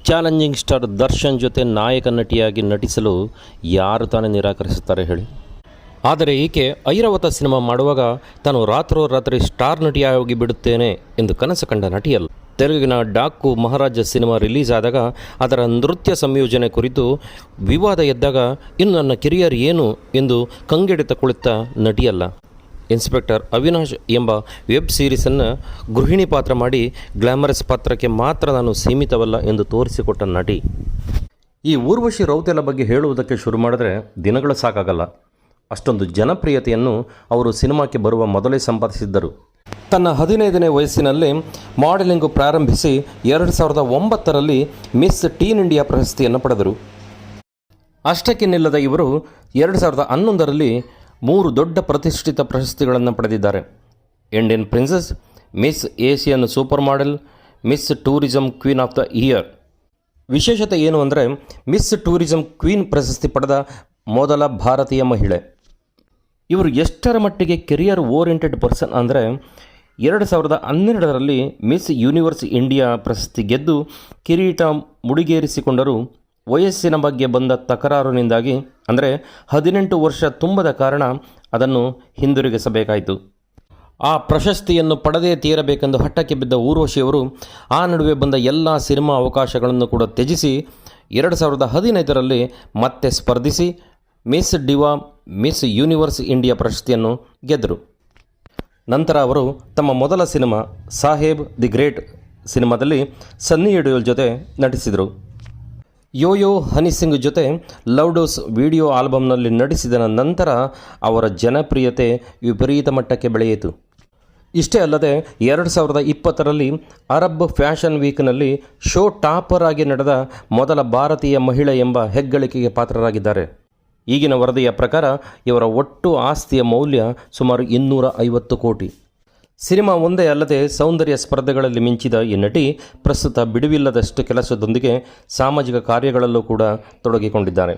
Challenging star Darshan ಜೊತೆ ನಾಯಕ ನಟಿಯಾಗಿ ನಟಿಸಲು ಯಾರು ತಾನೇ ನಿರಾಕರಿಸುತ್ತಾರೆ ಹೇಳಿ. ಆದರೆ ಈಕೆ ಐರಾವತ ಸಿನಿಮಾ ಮಾಡುವಾಗ ತಾನು ರಾತ್ರೋರಾತ್ರಿ ಸ್ಟಾರ್ ನಟಿಯಾಗಿ ಬಿಡುತ್ತೇನೆ ಎಂದು ಕನಸು ಕಂಡ ನಟಿಯಲ್ಲ. ತೆಲುಗಿನ ಡಾಕು ಮಹಾರಾಜ ಸಿನಿಮಾ ರಿಲೀಸ್ ಆದಾಗ ಅದರ ನೃತ್ಯ ಸಂಯೋಜನೆ ಕುರಿತು ವಿವಾದ ಎದ್ದಾಗ ಇನ್ನು ನನ್ನ ಕೆರಿಯರ್ ಏನು ಎಂದು ಕಂಗೆಡಿತ ಕುಳಿತ ನಟಿಯಲ್ಲ. ಇನ್ಸ್ಪೆಕ್ಟರ್ ಅವಿನಾಶ್ ಎಂಬ ವೆಬ್ ಸೀರೀಸನ್ನು ಗೃಹಿಣಿ ಪಾತ್ರ ಮಾಡಿ ಗ್ಲಾಮರಸ್ ಪಾತ್ರಕ್ಕೆ ಮಾತ್ರ ನಾನು ಸೀಮಿತವಲ್ಲ ಎಂದು ತೋರಿಸಿಕೊಟ್ಟ ನಟಿ. ಈ ಊರ್ವಶಿ ರೌತೆಲ ಬಗ್ಗೆ ಹೇಳುವುದಕ್ಕೆ ಶುರು ಮಾಡಿದ್ರೆ ದಿನಗಳು ಸಾಕಾಗಲ್ಲ. ಅಷ್ಟೊಂದು ಜನಪ್ರಿಯತೆಯನ್ನು ಅವರು ಸಿನಿಮಾಕ್ಕೆ ಬರುವ ಮೊದಲೇ ಸಂಪಾದಿಸಿದ್ದರು. ತನ್ನ 15ನೇ ವಯಸ್ಸಿನಲ್ಲೇ ಮಾಡೆಲಿಂಗು ಪ್ರಾರಂಭಿಸಿ 2009ರಲ್ಲಿ ಮಿಸ್ ಟೀನ್ ಇಂಡಿಯಾ ಪ್ರಶಸ್ತಿಯನ್ನು ಪಡೆದರು. ಅಷ್ಟಕ್ಕೆ ನಿಲ್ಲದ ಇವರು 2011ರಲ್ಲಿ 3 ದೊಡ್ಡ ಪ್ರತಿಷ್ಠಿತ ಪ್ರಶಸ್ತಿಗಳನ್ನು ಪಡೆದಿದ್ದಾರೆ. Indian princess, miss Asian super model, miss tourism queen of the year. ವಿಶೇಷತೆ ಏನು ಅಂದರೆ ಮಿಸ್ ಟೂರಿಸಂ ಕ್ವೀನ್ ಪ್ರಶಸ್ತಿ ಪಡೆದ ಮೊದಲ ಭಾರತೀಯ ಮಹಿಳೆ. ಇವರು ಎಷ್ಟರ ಮಟ್ಟಿಗೆ ಕೆರಿಯರ್ ಓರಿಯೆಂಟೆಡ್ ಪರ್ಸನ್ ಅಂದರೆ 2012ರಲ್ಲಿ ಮಿಸ್ ಯೂನಿವರ್ಸ್ ಇಂಡಿಯಾ ಪ್ರಶಸ್ತಿ ಗೆದ್ದು ಕಿರೀಟ ಮುಡಿಗೇರಿಸಿಕೊಂಡರೂ ವಯಸ್ಸಿನ ಬಗ್ಗೆ ಬಂದ ತಕರಾರಿನಿಂದಾಗಿ ಅಂದರೆ 18 ವರ್ಷ ತುಂಬದ ಕಾರಣ ಅದನ್ನು ಹಿಂದಿರುಗಿಸಬೇಕಾಯಿತು. ಆ ಪ್ರಶಸ್ತಿಯನ್ನು ಪಡೆದೇ ತೀರಬೇಕೆಂದು ಹಠಕ್ಕೆ ಬಿದ್ದ ಊರ್ವಶಿಯವರು ಆ ನಡುವೆ ಬಂದ ಎಲ್ಲ ಸಿನಿಮಾ ಅವಕಾಶಗಳನ್ನು ಕೂಡ ತ್ಯಜಿಸಿ 2015ರಲ್ಲಿ ಮತ್ತೆ ಸ್ಪರ್ಧಿಸಿ ಮಿಸ್ ಡಿವಾ, ಮಿಸ್ ಯೂನಿವರ್ಸ್ ಇಂಡಿಯಾ ಪ್ರಶಸ್ತಿಯನ್ನು ಗೆದ್ದರು. ನಂತರ ಅವರು ತಮ್ಮ ಮೊದಲ ಸಿನಿಮಾ ಸಾಹೇಬ್ ದಿ ಗ್ರೇಟ್ ಸಿನಿಮಾದಲ್ಲಿ ಸನ್ನಿ ಡಿಯೋಲ್ ಜೊತೆ ನಟಿಸಿದರು. ಯೋಯೋ ಹನಿ ಸಿಂಗ್ ಜೊತೆ ಲವ್ ಡೋಸ್ ವಿಡಿಯೋ ಆಲ್ಬಮ್ನಲ್ಲಿ ನಟಿಸಿದ ನಂತರ ಅವರ ಜನಪ್ರಿಯತೆ ವಿಪರೀತ ಮಟ್ಟಕ್ಕೆ ಬೆಳೆಯಿತು. ಇಷ್ಟೇ ಅಲ್ಲದೆ 2020ರಲ್ಲಿ ಅರಬ್ ಫ್ಯಾಷನ್ ವೀಕ್ನಲ್ಲಿ ಶೋ ಟಾಪರ್ ಆಗಿ ನಡೆದ ಮೊದಲ ಭಾರತೀಯ ಮಹಿಳೆ ಎಂಬ ಹೆಗ್ಗಳಿಕೆಗೆ ಪಾತ್ರರಾಗಿದ್ದಾರೆ. ಈಗಿನ ವರದಿಯ ಪ್ರಕಾರ ಇವರ ಒಟ್ಟು ಆಸ್ತಿಯ ಮೌಲ್ಯ ಸುಮಾರು 250 ಕೋಟಿ. ಸಿನಿಮಾ ಒಂದೇ ಅಲ್ಲದೆ ಸೌಂದರ್ಯ ಸ್ಪರ್ಧೆಗಳಲ್ಲಿ ಮಿಂಚಿದ ಈ ನಟಿ ಪ್ರಸ್ತುತ ಬಿಡುವಿಲ್ಲದಷ್ಟು ಕೆಲಸದೊಂದಿಗೆ ಸಾಮಾಜಿಕ ಕಾರ್ಯಗಳಲ್ಲೂ ಕೂಡ ತೊಡಗಿಕೊಂಡಿದ್ದಾರೆ.